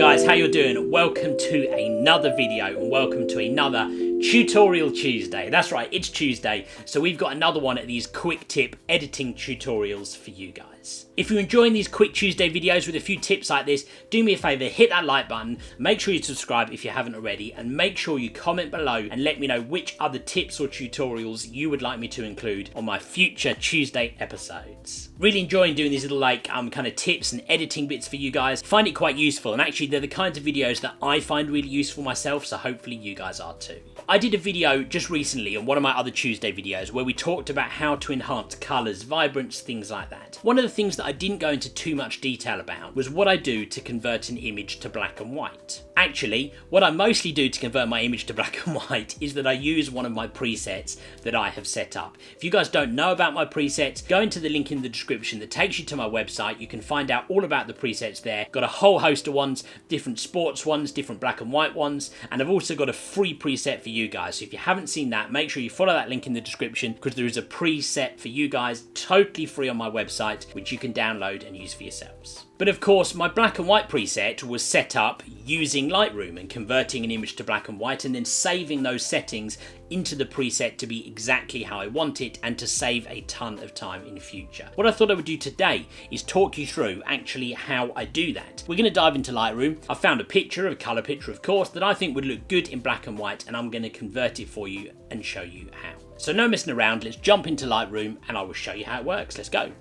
guys, how you doing? Welcome to another video and welcome to another Tutorial Tuesday. That's right, it's Tuesday, so we've got another one of these quick tip editing tutorials for you guys. If you're enjoying these quick Tuesday videos with a few tips like this, do me a favour, hit that like button, make sure you subscribe if you haven't already, and make sure you comment below and let me know which other tips or tutorials you would like me to include on my future Tuesday episodes. Really enjoying doing these little kind of tips and editing bits for you guys. Find it quite useful, and actually they're the kinds of videos that I find really useful myself, so hopefully you guys are too. I did a video just recently on one of my other Tuesday videos where we talked about how to enhance colours, vibrance, things like that. One of the things that I didn't go into too much detail about was what I do to convert an image to black and white. Actually, what I mostly do to convert my image to black and white is that I use one of my presets that I have set up. If you guys don't know about my presets, go into the link in the description that takes you to my website. You can find out all about the presets there. Got a whole host of ones, different sports ones, different black and white ones, and I've also got a free preset for you guys. So if you haven't seen that, make sure you follow that link in the description because there is a preset for you guys totally free on my website, which you can download and use for yourselves. But of course, my black and white preset was set up using Lightroom and converting an image to black and white and then saving those settings into the preset to be exactly how I want it and to save a ton of time in the future. What I thought I would do today is talk you through actually how I do that. We're going to dive into Lightroom. I found a picture, a colour picture of course, that I think would look good in black and white, and I'm going to convert it for you and show you how. So no messing around, let's jump into Lightroom and I will show you how it works. Let's go.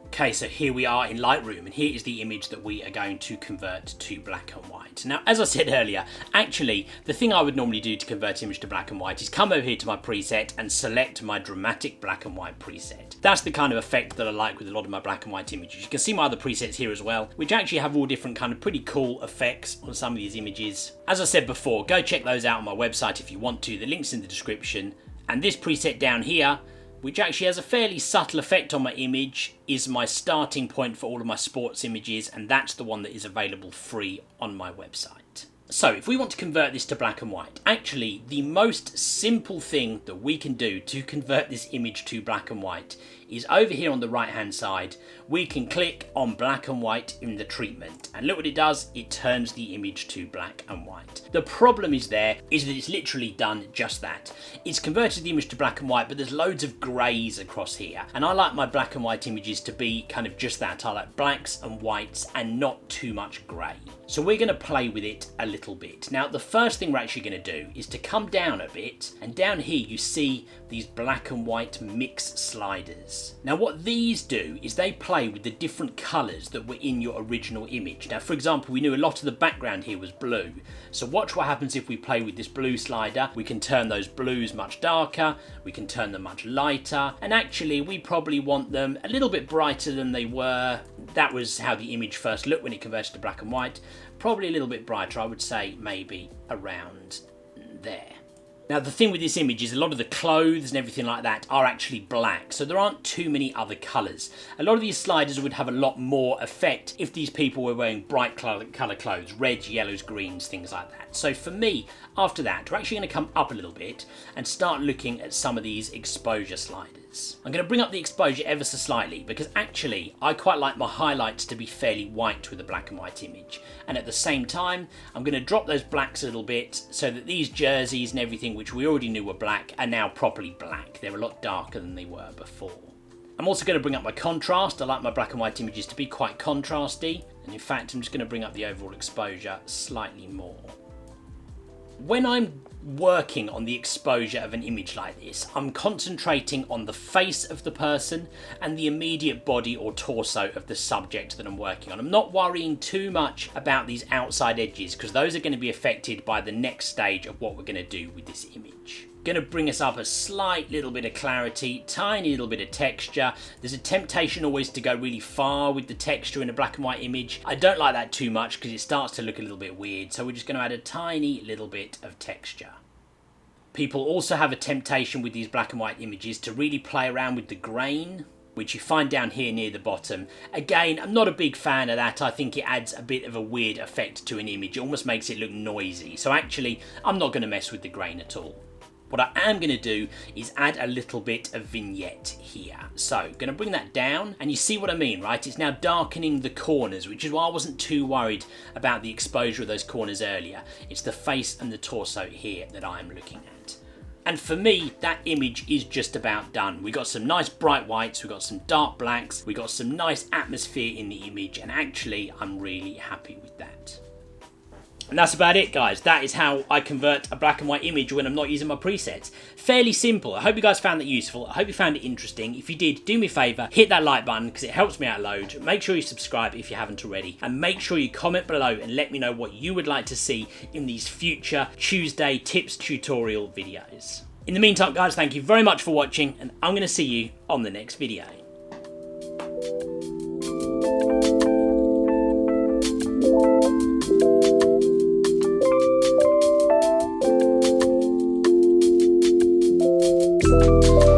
Okay, so here we are in Lightroom, and here is the image that we are going to convert to black and white. Now, as I said earlier, actually, the thing I would normally do to convert image to black and white is come over here to my preset and select my dramatic black and white preset. That's the kind of effect that I like with a lot of my black and white images. You can see my other presets here as well, which actually have all different kind of pretty cool effects on some of these images. As I said before, go check those out on my website if you want to. The link's in the description. And this preset down here, which actually has a fairly subtle effect on my image, is my starting point for all of my sports images, and that's the one that is available free on my website. So if we want to convert this to black and white, actually the most simple thing that we can do to convert this image to black and white is over here on the right hand side, we can click on black and white in the treatment, and look what it does, it turns the image to black and white. The problem is that it's literally done just that. It's converted the image to black and white, but there's loads of greys across here, and I like my black and white images to be kind of just that. I like blacks and whites and not too much grey. So we're going to play with it a little bit. Now the first thing we're actually going to do is to come down a bit, and down here you see these black and white mix sliders. Now what these do is they play with the different colours that were in your original image. Now for example, we knew a lot of the background here was blue, so watch what happens if we play with this blue slider. We can turn those blues much darker, we can turn them much lighter, and actually we probably want them a little bit brighter than they were. That was how the image first looked when it converted to black and white. Probably a little bit brighter, I would say maybe around there. Now the thing with this image is a lot of the clothes and everything like that are actually black, so there aren't too many other colours. A lot of these sliders would have a lot more effect if these people were wearing bright colour clothes, reds, yellows, greens, things like that. So for me, after that, we're actually going to come up a little bit and start looking at some of these exposure sliders. I'm going to bring up the exposure ever so slightly because actually I quite like my highlights to be fairly white with a black and white image, and at the same time I'm going to drop those blacks a little bit so that these jerseys and everything which we already knew were black are now properly black. They're a lot darker than they were before. I'm also going to bring up my contrast. I like my black and white images to be quite contrasty, and in fact I'm just going to bring up the overall exposure slightly more. When I'm working on the exposure of an image like this, I'm concentrating on the face of the person and the immediate body or torso of the subject that I'm working on. I'm not worrying too much about these outside edges because those are going to be affected by the next stage of what we're going to do with this image. Going to bring us up a slight little bit of clarity, tiny little bit of texture. There's a temptation always to go really far with the texture in a black and white image. I don't like that too much because it starts to look a little bit weird, so we're just going to add a tiny little bit of texture. People also have a temptation with these black and white images to really play around with the grain, which you find down here near the bottom. Again, I'm not a big fan of that. I think it adds a bit of a weird effect to an image. It almost makes it look noisy. So actually, I'm not going to mess with the grain at all. What I am going to do is add a little bit of vignette here. So, going to bring that down, and you see what I mean, right? It's now darkening the corners, which is why I wasn't too worried about the exposure of those corners earlier. It's the face and the torso here that I'm looking at. And for me, that image is just about done. We got some nice bright whites, we got some dark blacks, we got some nice atmosphere in the image, and actually, I'm really happy with that. And that's about it, guys. That is how I convert a black and white image when I'm not using my presets. Fairly simple. I hope you guys found that useful. I hope you found it interesting. If you did, do me a favour, hit that like button because it helps me out loads. Make sure you subscribe if you haven't already. And make sure you comment below and let me know what you would like to see in these future Tuesday tips tutorial videos. In the meantime, guys, thank you very much for watching, and I'm going to see you on the next video.